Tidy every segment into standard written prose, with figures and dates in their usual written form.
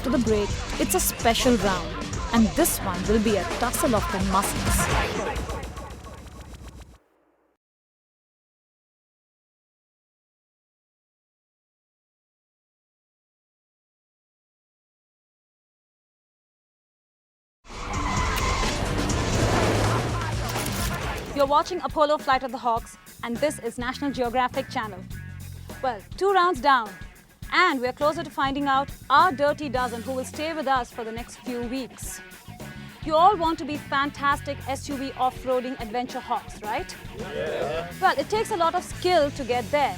after the break, it's a special round. And this one will be a tussle of the muscles. You're watching Apollo Flight of the Hawks, and this is National Geographic Channel. Well, 2 rounds down, and we're closer to finding out our dirty dozen who will stay with us for the next few weeks. You all want to be fantastic SUV off-roading adventure hawks, right? Yeah. Well, it takes a lot of skill to get there.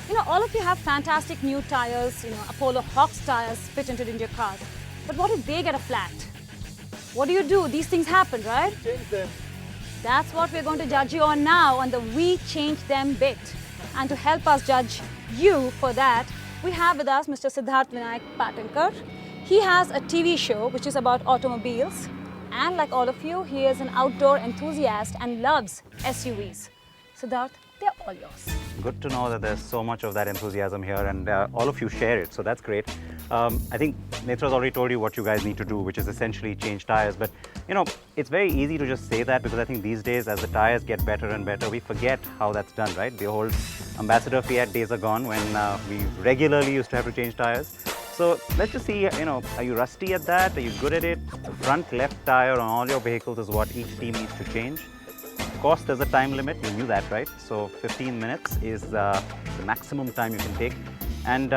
You know, all of you have fantastic new tires, Apollo Hawks tires fitted into your cars. But what if they get a flat? What do? These things happen, right? Change them. That's what we're going to judge you on now on the We Change Them bit. And to help us judge you for that, we have with us Mr. Siddharth Vinayak Patankar. He has a TV show which is about automobiles. And like all of you, he is an outdoor enthusiast and loves SUVs. Siddharth, they're all yours. Good to know that there's so much of that enthusiasm here and all of you share it, so that's great. I think Netra's already told you what you guys need to do, which is essentially change tires. But, it's very easy to just say that because I think these days, as the tires get better and better, we forget how that's done, right? The old Ambassador Fiat days are gone when we regularly used to have to change tires. So let's just see, are you rusty at that? Are you good at it? The front left tire on all your vehicles is what each team needs to change. Of course, there's a time limit, you knew that, right? So 15 minutes is the maximum time you can take. And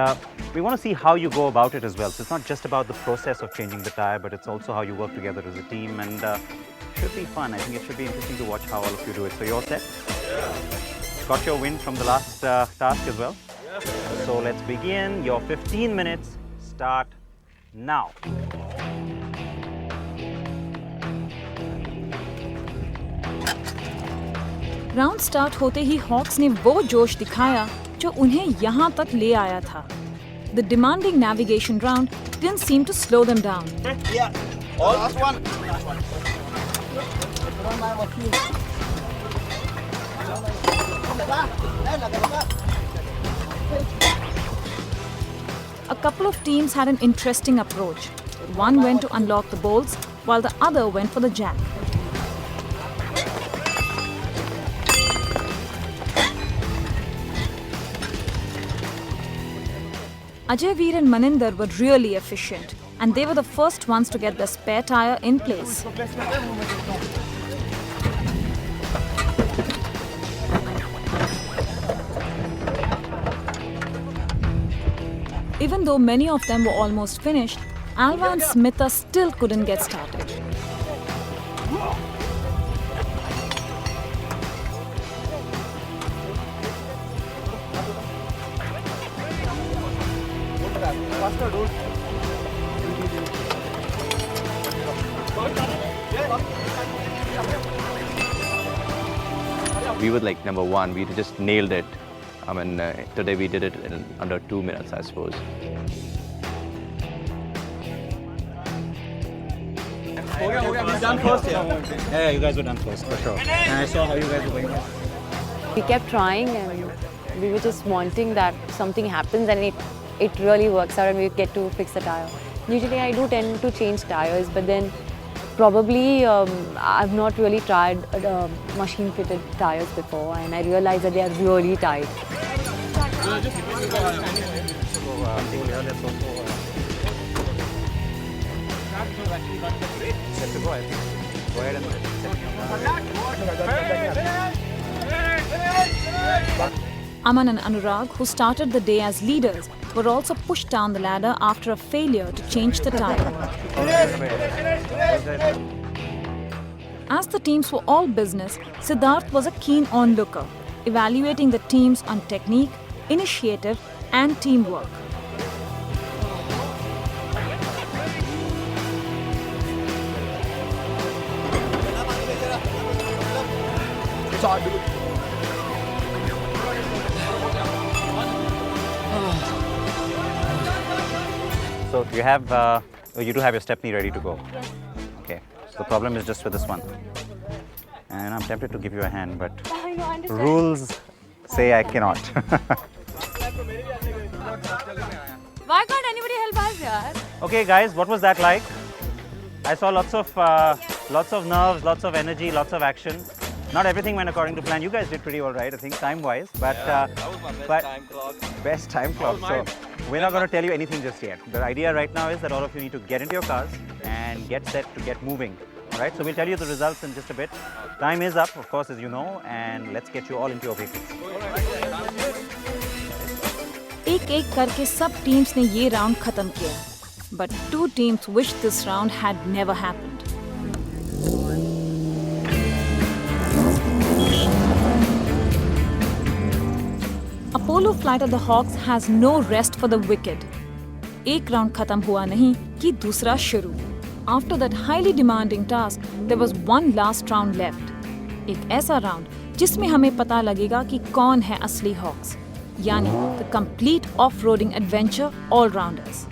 we want to see how you go about it as well. So it's not just about the process of changing the tire, but it's also how you work together as a team. And it should be fun. I think it should be interesting to watch how all of you do it. So you're set? Yeah. Got your win from the last task as well? Yeah. So let's begin. Your 15 minutes start now. Round start होते ही hawks ने वो जोश दिखाया जो उन्हें यहाँ तक ले आया था. The demanding navigation round didn't seem to slow them down. Yeah. Last one. A couple of teams had an interesting approach. One went to unlock the bolts, while the other went for the jack. Ajayveer and Maninder were really efficient, and they were the first ones to get their spare tire in place. Even though many of them were almost finished, Alva and Smitha still couldn't get started. We were like number one, we just nailed it. I mean, today we did it in under 2 minutes, I suppose. You done first, yeah, you guys were done first, for sure. And I saw how you guys were going. We kept trying and we were just wanting that something happens and it really works out and we get to fix the tire. Usually I do tend to change tires, but then probably I've not really tried machine-fitted tires before, and I realized that they are really tight. Aman and Anurag, who started the day as leaders, were also pushed down the ladder after a failure to change the tire. As the teams were all business, Siddharth was a keen onlooker, evaluating the teams on technique, initiative, and teamwork. So you do have your stepney ready to go? Yes. Okay, so the problem is just with this one. And I'm tempted to give you a hand, but rules say I cannot. Why can't anybody help us, yaar? Okay, guys, what was that like? I saw lots of nerves, lots of energy, lots of action. Not everything went according to plan. You guys did pretty all right, I think, time-wise. But that was my best time clock. Best time clock. So we're not going to tell you anything just yet. The idea right now is that all of you need to get into your cars and get set to get moving. All right. So we'll tell you the results in just a bit. Time is up, of course, as you know, and let's get you all into your vehicles. एक-एक करके सब teams ने ये round खत्म किया. But two teams wished this round had never happened. Apollo Flight of the Hawks has no rest for the wicked. एक round खत्म हुआ नहीं कि दूसरा शुरू. After that highly demanding task, there was one last round left. एक ऐसा round जिसमें हमें पता लगेगा कि कौन है असली हॉक्स, यानी the complete off-roading adventure all-rounders.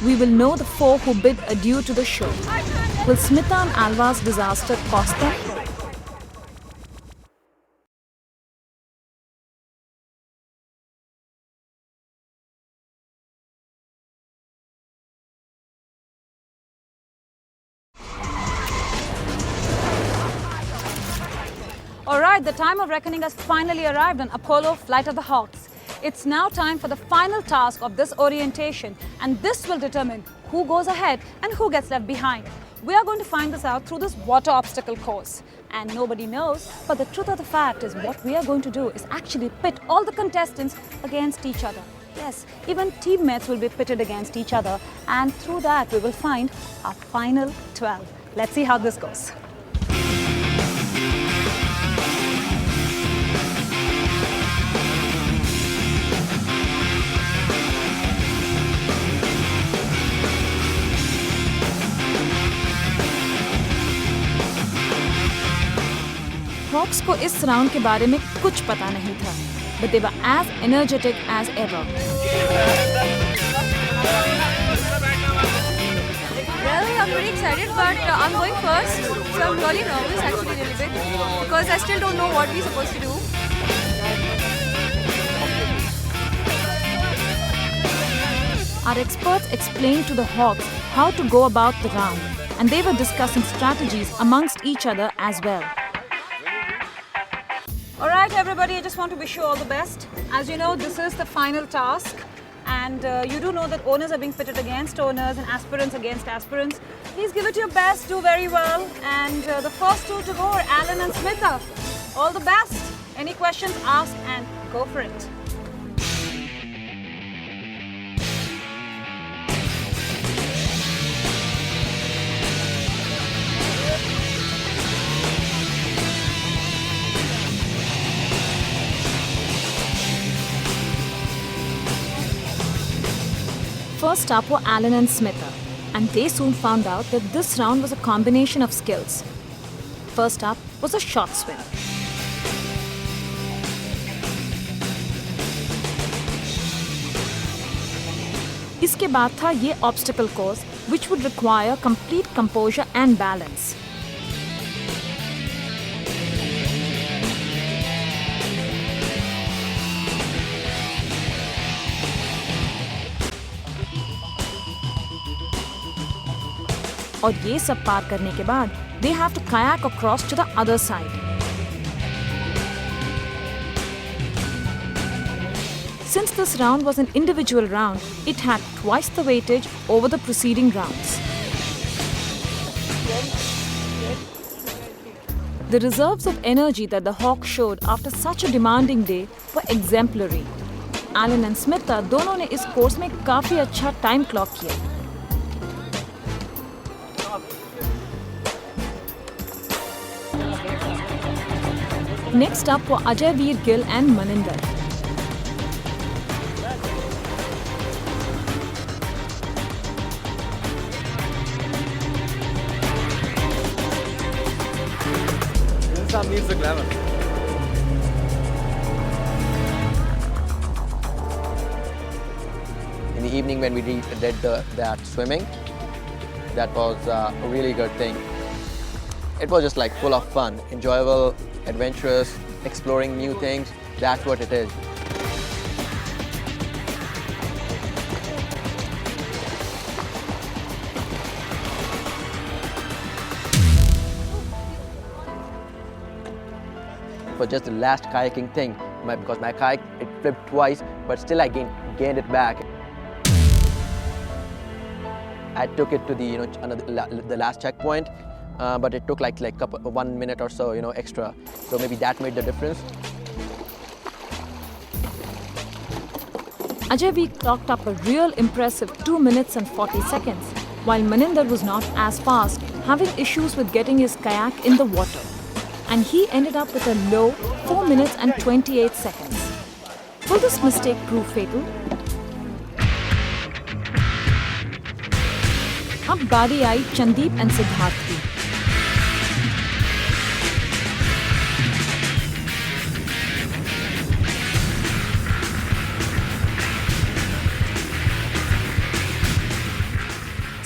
We will know the four who bid adieu to the show. Will Smita and Alva's disaster cost them? Alright, the time of reckoning has finally arrived on Apollo Flight of the Hawks. It's now time for the final task of this orientation, and this will determine who goes ahead and who gets left behind. We are going to find this out through this water obstacle course. And nobody knows, but the truth of the fact is what we are going to do is actually pit all the contestants against each other. Yes, even teammates will be pitted against each other, and through that we will find our final 12. Let's see how this goes. Hawks को इस round के बारे में कुछ पता नहीं था, but they were as energetic as ever. Well, I'm pretty excited, but I'm going first, so I'm really nervous actually a little bit because I still don't know what we're supposed to do. Our experts explained to the Hawks how to go about the round, and they were discussing strategies amongst each other as well. Alright everybody, I just want to wish you all the best. As you know, this is the final task, and you do know that owners are being pitted against owners and aspirants against aspirants. Please give it your best, do very well, and the first two to go are Alan and Smita. All the best. Any questions, ask and go for it. First up were Alan and Smita, and they soon found out that this round was a combination of skills. First up was a short swim. इसके बाद था ये obstacle course, which would require complete composure and balance. और ये सब पार करने के बाद they have to kayak across to the other side. Since this round was an individual round, it had twice the weightage over the preceding rounds. The reserves of energy that the Hawks showed after such a demanding day were exemplary. Alan and Smita दोनों ने इस course में काफी अच्छा time clock किया. Next up were Ajay Veer Gill and Maninder. This needs the glamour. the evening when we did that swimming, that was a really good thing. It was just like full of fun, enjoyable, adventurous, exploring new things. That's what it is. For just the last kayaking thing, because my kayak, it flipped twice, but still I gained it back. I took it to the the last checkpoint, but it took like 1 minute or so extra. So maybe that made the difference. Ajay clocked up a real impressive 2 minutes and 40 seconds, while Maninder was not as fast, having issues with getting his kayak in the water. And he ended up with a low 4 minutes and 28 seconds. Will this mistake prove fatal? Ab baari aayi Chandeep and Siddharth ki.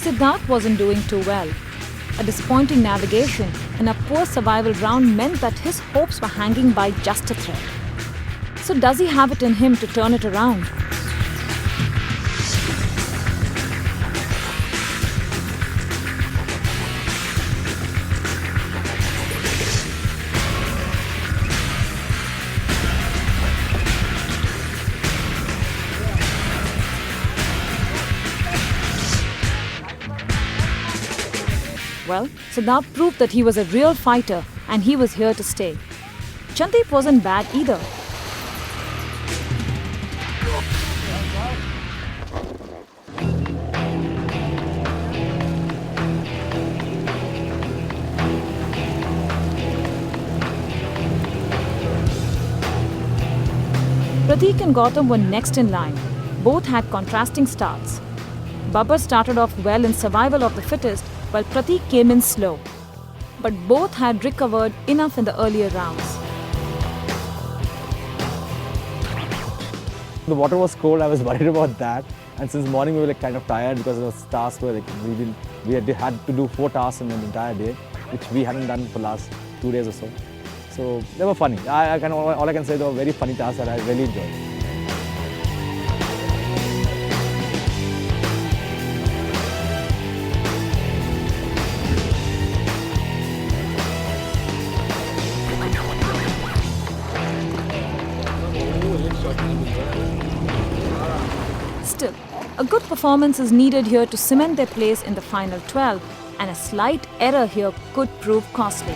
Siddharth wasn't doing too well. A disappointing navigation and a poor survival round meant that his hopes were hanging by just a thread. So does he have it in him to turn it around? Well, Siddharth proved that he was a real fighter and he was here to stay. Chandeep wasn't bad either. Prateek and Gautam were next in line. Both had contrasting starts. Babbar started off well in survival of the fittest, while Prateek came in slow. But both had recovered enough in the earlier rounds. The water was cold, I was worried about that. And since morning we were kind of tired because the tasks were we had to do 4 tasks in an entire day, which we hadn't done for the last 2 days or so. So they were funny. All I can say, they were very funny tasks that I really enjoyed. Still, a good performance is needed here to cement their place in the final 12, and a slight error here could prove costly.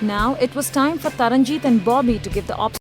Now it was time for Taranjeet and Bobby to give the obstacle